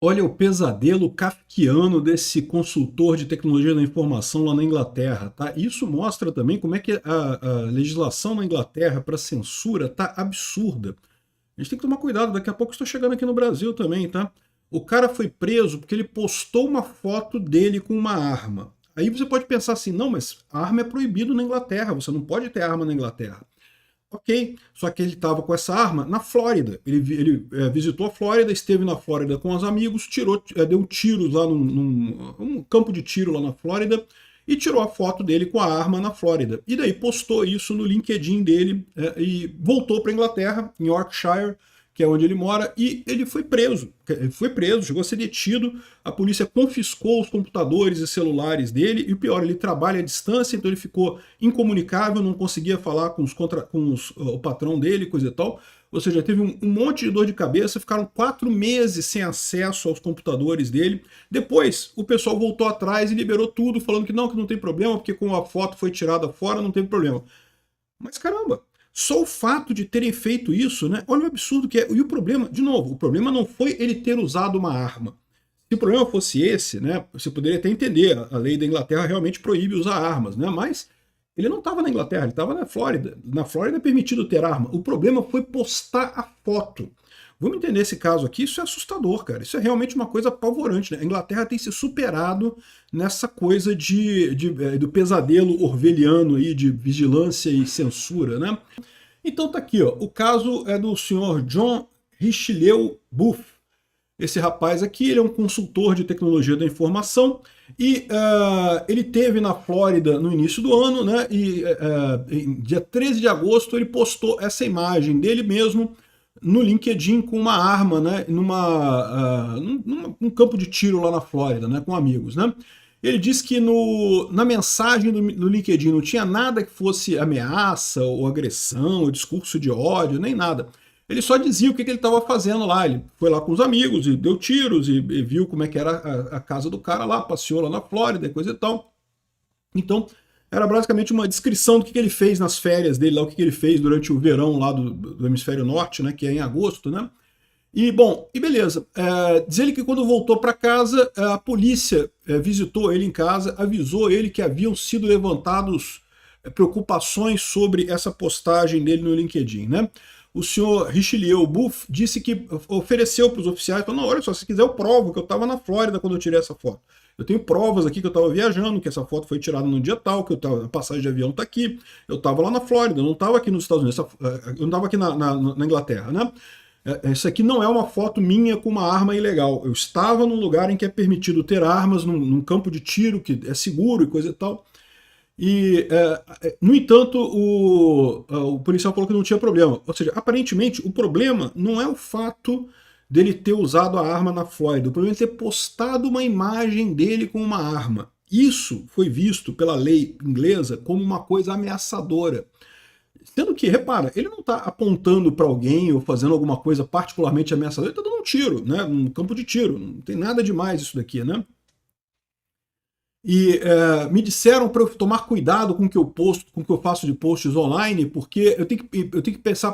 Olha o pesadelo kafkiano desse consultor de tecnologia da informação lá na Inglaterra, tá? Isso mostra também como é que a legislação na Inglaterra para censura tá absurda. A gente tem que tomar cuidado, daqui a pouco está chegando aqui no Brasil também, tá? O cara foi preso porque ele postou uma foto dele com uma arma. Aí você pode pensar assim, não, mas a arma é proibido na Inglaterra, você não pode ter arma na Inglaterra. Ok, só que ele estava com essa arma na Flórida. Ele visitou a Flórida, esteve na Flórida com os amigos, deu tiros lá num campo de tiro lá na Flórida e tirou a foto dele com a arma na Flórida. E daí postou isso no LinkedIn dele e voltou para a Inglaterra, em Yorkshire, que é onde ele mora, e ele foi preso. Ele foi preso, chegou a ser detido, a polícia confiscou os computadores e celulares dele, e o pior, ele trabalha à distância, então ele ficou incomunicável, não conseguia falar com o patrão dele, coisa e tal. Ou seja, teve um monte de dor de cabeça, ficaram 4 meses sem acesso aos computadores dele. Depois, o pessoal voltou atrás e liberou tudo, falando que não tem problema, porque como a foto foi tirada fora, não teve problema. Mas caramba, só o fato de terem feito isso, né? Olha o absurdo que é. E o problema, de novo, o problema não foi ele ter usado uma arma. Se o problema fosse esse, né? Você poderia até entender, a lei da Inglaterra realmente proíbe usar armas, né? Mas ele não estava na Inglaterra, ele estava na Flórida. Na Flórida é permitido ter arma. O problema foi postar a foto. Vamos entender esse caso aqui, isso é assustador, cara. Isso é realmente uma coisa apavorante, né? A Inglaterra tem se superado nessa coisa do pesadelo orwelliano aí, de vigilância e censura, né? Então tá aqui, ó. O caso é do senhor John Richelieu Booth. Esse rapaz aqui, ele é um consultor de tecnologia da informação e ele teve na Flórida no início do ano, né? E em dia 13 de agosto ele postou essa imagem dele mesmo no LinkedIn com uma arma, né? Num campo de tiro lá na Flórida, né? Com amigos, né? Ele disse que na mensagem do LinkedIn não tinha nada que fosse ameaça ou agressão ou discurso de ódio, nem nada. Ele só dizia o que ele estava fazendo lá. Ele foi lá com os amigos e deu tiros e viu como é que era a casa do cara lá, passeou lá na Flórida e coisa e tal. Então, era basicamente uma descrição do que ele fez nas férias dele, lá, o que ele fez durante o verão lá do hemisfério norte, né, que é em agosto, né? E, bom, e beleza. Diz ele que quando voltou para casa, a polícia visitou ele em casa, avisou ele que haviam sido levantados preocupações sobre essa postagem dele no LinkedIn, né? O senhor Richelieu Booth disse que ofereceu para os oficiais, falou, não, olha só, se quiser eu provo que eu estava na Flórida quando eu tirei essa foto. Eu tenho provas aqui que eu estava viajando, que essa foto foi tirada no dia tal, que a passagem de avião está aqui. Eu estava lá na Flórida, eu não estava aqui nos Estados Unidos, eu não estava aqui na Inglaterra, né? Isso aqui não é uma foto minha com uma arma ilegal. Eu estava num lugar em que é permitido ter armas, num campo de tiro que é seguro e coisa e tal. E, no entanto, o policial falou que não tinha problema. Ou seja, aparentemente, o problema não é o fato dele ter usado a arma na Flórida. O problema é ter postado uma imagem dele com uma arma. Isso foi visto pela lei inglesa como uma coisa ameaçadora. Sendo que, repara, ele não está apontando para alguém ou fazendo alguma coisa particularmente ameaçadora, ele está dando um tiro, né? Um campo de tiro. Não tem nada demais isso daqui, né? E me disseram para eu tomar cuidado com o que eu posto, com o que eu faço de posts online, porque eu tenho que pensar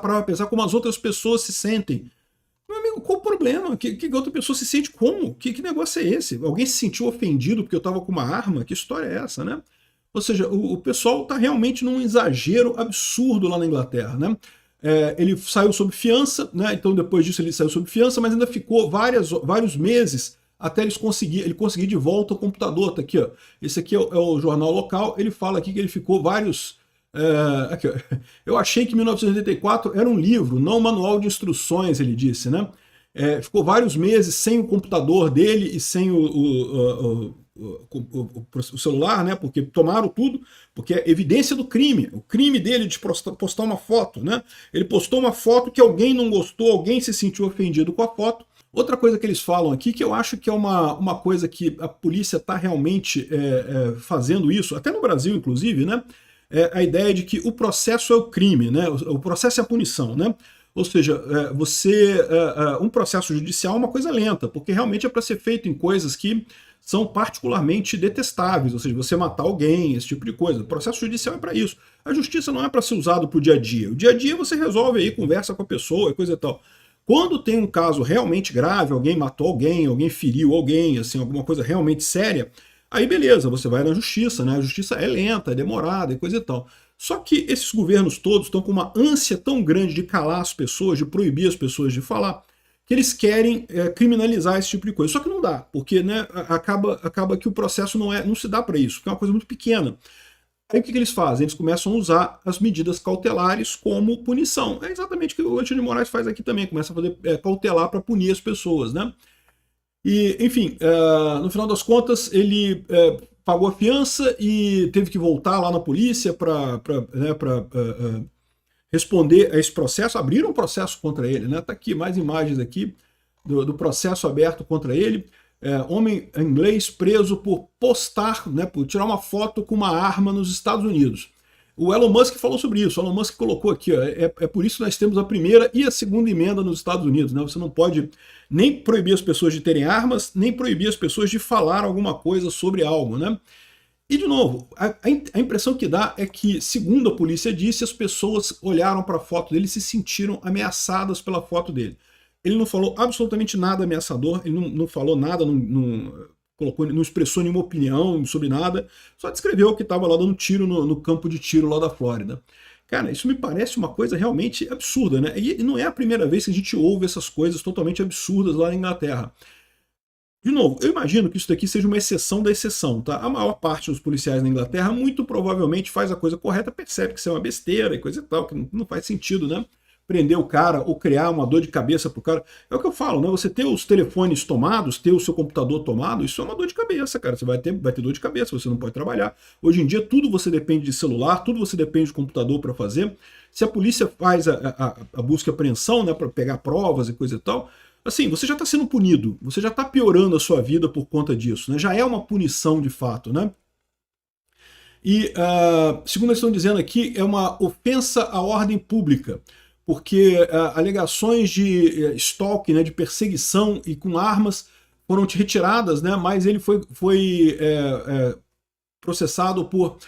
como as outras pessoas se sentem. Meu amigo, qual o problema? Que outra pessoa se sente como? Que negócio é esse? Alguém se sentiu ofendido porque eu estava com uma arma? Que história é essa, né? Ou seja, o pessoal está realmente num exagero absurdo lá na Inglaterra, né? Ele saiu sob fiança, né? Então depois disso ele saiu sob fiança, mas ainda ficou vários meses até ele conseguir de volta o computador. Tá aqui, ó. Esse aqui é o jornal local. Ele fala aqui que ele ficou vários. Aqui, ó. Eu achei que 1984 era um livro, não um manual de instruções, ele disse, né? Ficou vários meses sem o computador dele e sem o celular, né? Porque tomaram tudo, porque é evidência do crime. O crime dele de postar uma foto, né? Ele postou uma foto que alguém não gostou, alguém se sentiu ofendido com a foto. Outra coisa que eles falam aqui, que eu acho que é uma coisa que a polícia está realmente fazendo isso, até no Brasil, inclusive, né? A ideia de que o processo é o crime, né? O processo é a punição, né? Ou seja, um processo judicial é uma coisa lenta, porque realmente é para ser feito em coisas que são particularmente detestáveis, ou seja, você matar alguém, esse tipo de coisa. O processo judicial é para isso. A justiça não é para ser usado para o dia a dia. O dia a dia você resolve aí, conversa com a pessoa e coisa e tal. Quando tem um caso realmente grave, alguém matou alguém, alguém feriu alguém, assim, alguma coisa realmente séria, aí beleza, você vai na justiça, né? A justiça é lenta, é demorada e coisa e tal. Só que esses governos todos estão com uma ânsia tão grande de calar as pessoas, de proibir as pessoas de falar, que eles querem criminalizar esse tipo de coisa. Só que não dá, porque né, acaba que o processo não se dá para isso, porque é uma coisa muito pequena. Aí o que eles fazem? Eles começam a usar as medidas cautelares como punição. É exatamente o que o Alexandre de Moraes faz aqui também, começa a fazer cautelar para punir as pessoas, né? E, enfim, no final das contas, ele pagou a fiança e teve que voltar lá na polícia para responder a esse processo. Abriram um processo contra ele, né? Tá aqui mais imagens aqui do processo aberto contra ele. Homem inglês preso por postar, né, por tirar uma foto com uma arma nos Estados Unidos. O Elon Musk falou sobre isso. O Elon Musk colocou aqui, ó, é por isso que nós temos a primeira e a segunda emenda nos Estados Unidos. Né? Você não pode nem proibir as pessoas de terem armas, nem proibir as pessoas de falar alguma coisa sobre algo. Né? E, de novo, a impressão que dá é que, segundo a polícia disse, as pessoas olharam para a foto dele e se sentiram ameaçadas pela foto dele. Ele não falou absolutamente nada ameaçador, ele não falou nada, não expressou nenhuma opinião sobre nada, só descreveu que estava lá dando tiro no campo de tiro lá da Flórida. Cara, isso me parece uma coisa realmente absurda, né? E não é a primeira vez que a gente ouve essas coisas totalmente absurdas lá na Inglaterra. De novo, eu imagino que isso daqui seja uma exceção da exceção, tá? A maior parte dos policiais na Inglaterra muito provavelmente faz a coisa correta, percebe que isso é uma besteira e coisa e tal, que não faz sentido, né? Prender o cara ou criar uma dor de cabeça pro cara. É o que eu falo, né? Você ter os telefones tomados, ter o seu computador tomado, isso é uma dor de cabeça, cara. Você vai ter dor de cabeça, você não pode trabalhar. Hoje em dia, tudo você depende de celular, tudo você depende de computador para fazer. Se a polícia faz a busca e apreensão, né, para pegar provas e coisa e tal, assim, você já está sendo punido, você já está piorando a sua vida por conta disso, né? Já é uma punição de fato, né? E, segundo eles estão dizendo aqui, é uma ofensa à ordem pública, porque alegações de stalking, né, de perseguição e com armas foram retiradas, né, mas ele foi processado por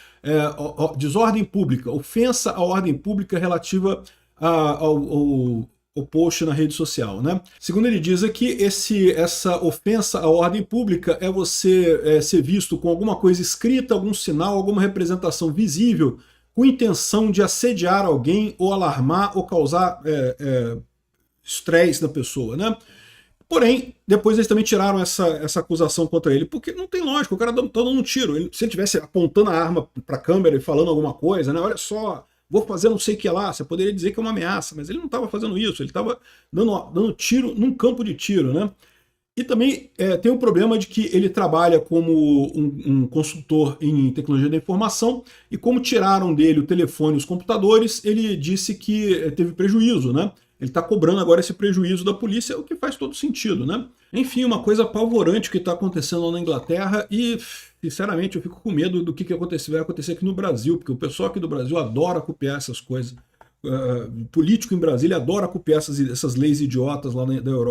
desordem pública, ofensa à ordem pública relativa ao post na rede social. Né? Segundo ele diz aqui, essa ofensa à ordem pública é você ser visto com alguma coisa escrita, algum sinal, alguma representação visível com intenção de assediar alguém ou alarmar ou causar estresse na pessoa, né? Porém, depois eles também tiraram essa acusação contra ele, porque não tem lógica, o cara tá dando um tiro. Se ele estivesse apontando a arma para a câmera e falando alguma coisa, né? Olha só, vou fazer não sei o que lá, você poderia dizer que é uma ameaça, mas ele não estava fazendo isso, ele estava dando tiro num campo de tiro, né? E também tem o problema de que ele trabalha como um consultor em tecnologia da informação e como tiraram dele o telefone e os computadores, ele disse que teve prejuízo, né? Ele está cobrando agora esse prejuízo da polícia, o que faz todo sentido, né? Enfim, uma coisa apavorante que está acontecendo lá na Inglaterra e, sinceramente, eu fico com medo do que vai acontecer aqui no Brasil, porque o pessoal aqui do Brasil adora copiar essas coisas. Político em Brasília adora copiar essas leis idiotas lá da Europa.